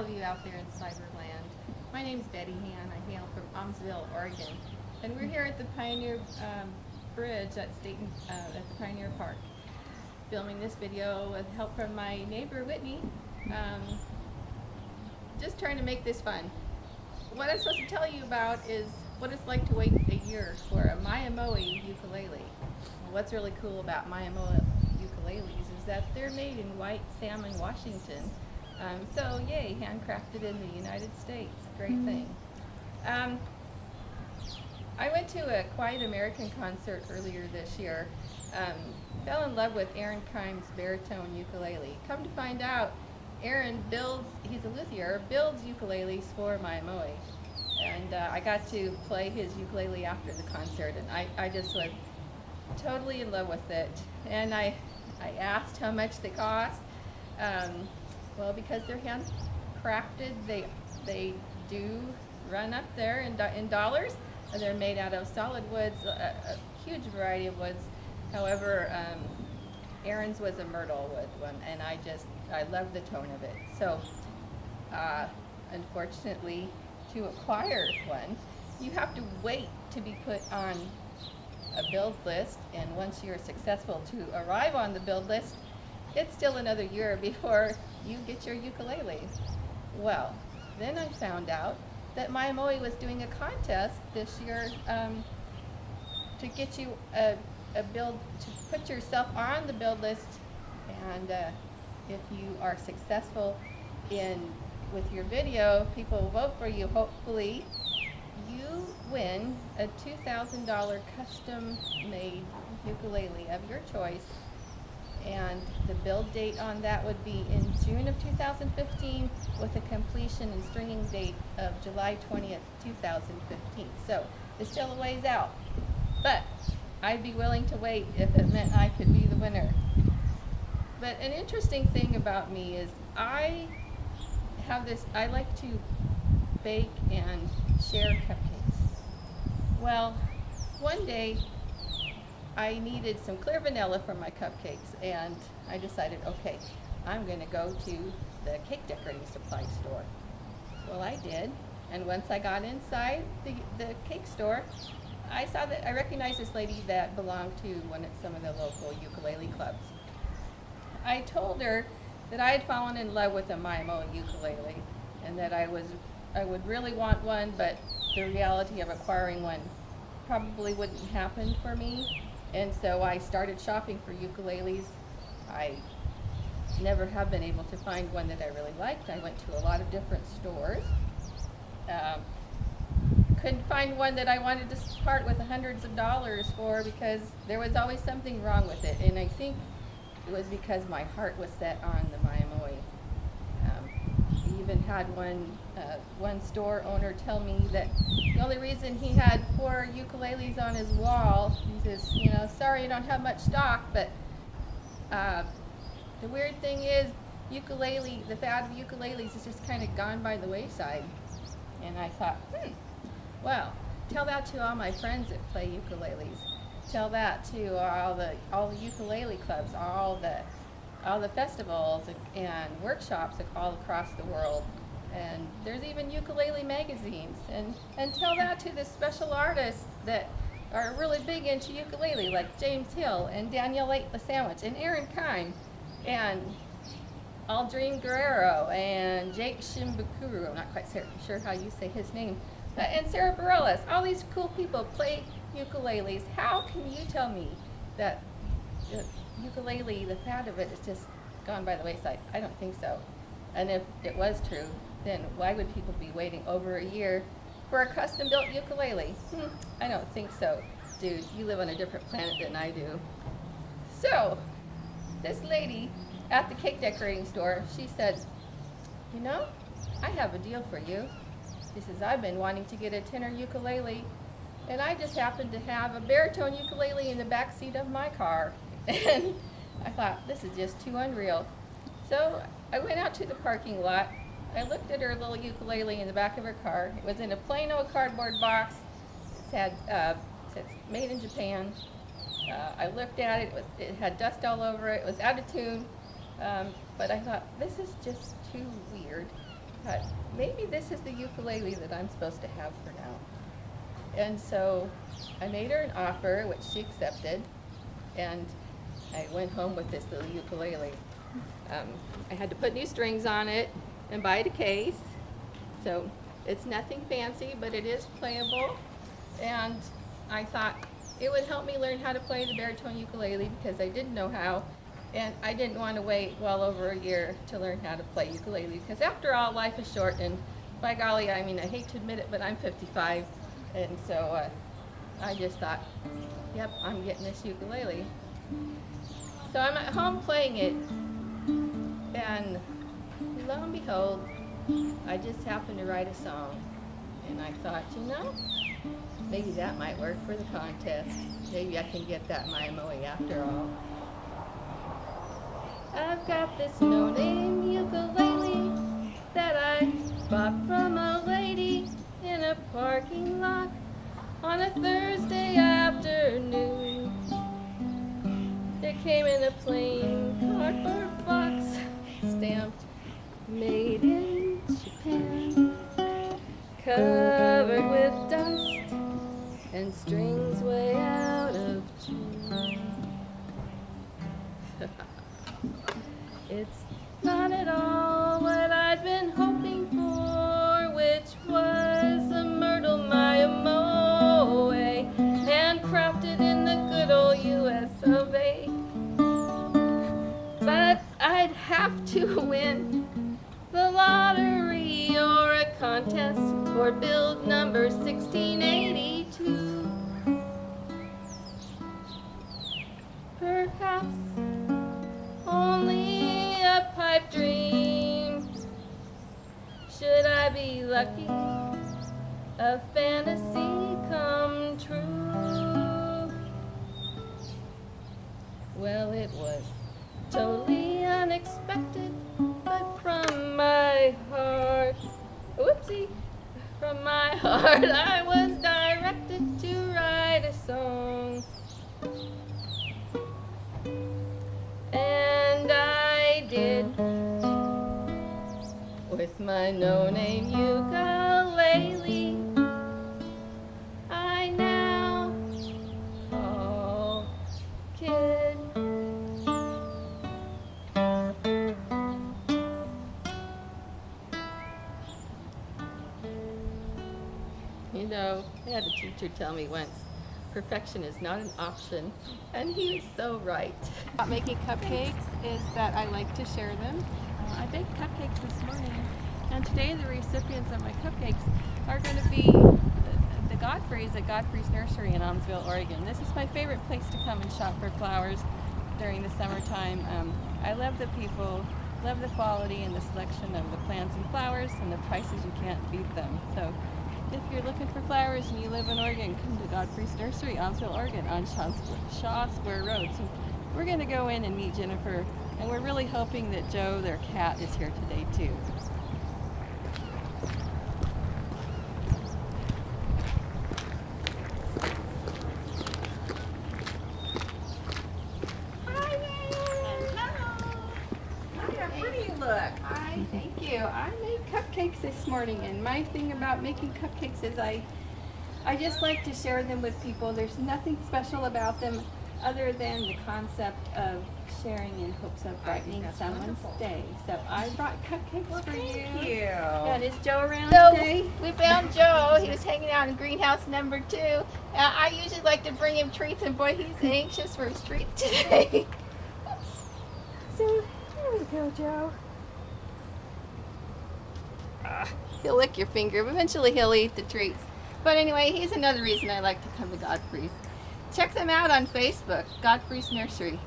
all of you out there in Cyberland. My name's Betty Hann. I hail from Amsville, Oregon, and we're here at the Pioneer Bridge at at the Pioneer Park, filming this video with help from my neighbor Whitney. Just trying to make this fun. What I'm supposed to tell you about is what it's like to wait a year for a Mya-Moe ukulele. Well, what's really cool about Mya-Moe ukuleles is that they're made in White Salmon, Washington. So yay, handcrafted in the United States. Great thing. I went to a Quiet American concert earlier this year. Fell in love with Aaron Kime's baritone ukulele. Come to find out, Aaron builds, he's a luthier, builds ukuleles for Mya-Moe. And I got to play his ukulele after the concert, and I just was totally in love with it. And I asked how much they cost. Well, because they're handcrafted, they do run up there in dollars. They're made out of solid woods, a huge variety of woods. However, Aaron's was a myrtle wood one, and I love the tone of it. So, unfortunately, to acquire one, you have to wait to be put on a build list, and once you're successful to arrive on the build list, it's still another year before you get your ukulele. Well, then I found out that Mya-Moe was doing a contest this year to get you a build, to put yourself on the build list, and if you are successful with your video, people will vote for you. Hopefully, you win a $2,000 custom-made ukulele of your choice, and the build date on that would be in June of 2015 with a completion and stringing date of July 20th, 2015. So it's still a ways out, but I'd be willing to wait if it meant I could be the winner. But an interesting thing about me is I like to bake and share cupcakes. Well, one day I needed some clear vanilla for my cupcakes, and I decided, okay, I'm going to go to the cake decorating supply store. Well, I did, and once I got inside the cake store, I recognized this lady that belonged to some of the local ukulele clubs. I told her that I had fallen in love with a Mya-Moe ukulele, and that I would really want one, but the reality of acquiring one probably wouldn't happen for me. And so I started shopping for ukuleles. I never have been able to find one that I really liked. I went to a lot of different stores. Couldn't find one that I wanted to part with hundreds of dollars for, because there was always something wrong with it. And I think it was because my heart was set on the Mya-Moe. We even had one store owner tell me that the only reason he had 4 ukuleles on his wall, he says, sorry, you don't have much stock, but the weird thing is, the fad of ukuleles is just kind of gone by the wayside. And I thought, well, tell that to all my friends that play ukuleles. Tell that to all the ukulele clubs, all the festivals and workshops all across the world. And there's even ukulele magazines. And tell that to the special artists that are really big into ukulele, like James Hill and Danielle Ate the Sandwich and Aaron Kime and Aldrine Guerrero and Jake Shimbukuru. I'm not quite sure how you say his name. And Sarah Bareilles. All these cool people play ukuleles. How can you tell me that ukulele, the fad of it, is just gone by the wayside? I don't think so. And if it was true, then why would people be waiting over a year for a custom-built ukulele? I don't think so. Dude, you live on a different planet than I do. So, this lady at the cake decorating store, she said, I have a deal for you. She says, I've been wanting to get a tenor ukulele, and I just happen to have a baritone ukulele in the back seat of my car. And I thought, this is just too unreal. So I went out to the parking lot. I looked at her little ukulele in the back of her car. It was in a plain old cardboard box. It said made in Japan. I looked at it. It had dust all over it. It was out of tune. But I thought, this is just too weird. thought, maybe this is the ukulele that I'm supposed to have for now. And so I made her an offer, which she accepted, and I went home with this little ukulele. I had to put new strings on it and buy it a case. So it's nothing fancy, but it is playable. And I thought it would help me learn how to play the baritone ukulele because I didn't know how. And I didn't want to wait well over a year to learn how to play ukulele because after all, life is short, and by golly, I mean, I hate to admit it, but I'm 55. And so I just thought, yep, I'm getting this ukulele. So I'm at home playing it, and lo and behold, I just happened to write a song. And I thought, you know, maybe that might work for the contest. Maybe I can get that Mya-Moe after all. I've got this no-name ukulele that I bought from a lady in a parking lot on a Thursday afternoon. It came in a plain cardboard box stamped made in Japan, covered with dust and strings way out of tune. It's not at all what I'd been hoping for, which was a Myrtle Mya-Moe, handcrafted in the good old US of A. But I'd have to win the lottery or a contest for build number 1682. Perhaps only a pipe dream. Should I be lucky, a fantasy come true? Well, it was totally unexpected, but from my heart, whoopsie, from my heart I was directed to write a song. And I did, with my no-name ukulele. I now call Kid. You know, I had a teacher tell me once, perfection is not an option, and he was so right. About making cupcakes is that I like to share them. I baked cupcakes this morning, and today the recipients of my cupcakes are going to be the Godfreys at Godfrey's Nursery in Almsville, Oregon. This is my favorite place to come and shop for flowers during the summertime. I love the people, love the quality and the selection of the plants and flowers, and the prices, you can't beat them. So if you're looking for flowers and you live in Oregon, come to Godfrey's Nursery, Almsville, Oregon on Shaw Square Road. So we're going to go in and meet Jennifer, and we're really hoping that Joe, their cat, is here today too. Hi there! Hi, how pretty you look. Hi, thank you. I made cupcakes this morning, and my thing about making cupcakes is I just like to share them with people. There's nothing special about them other than the concept of sharing in hopes of brightening someone's day. So I brought cupcakes for you. Thank you. And is Joe around So today? we found Joe. He was hanging out in greenhouse number 2. I usually like to bring him treats, and boy, he's anxious for his treats today. So here we go, Joe. He'll lick your finger, but eventually he'll eat the treats. But anyway, he's another reason I like to come to Godfrey's. Check them out on Facebook, Godfrey's Nursery.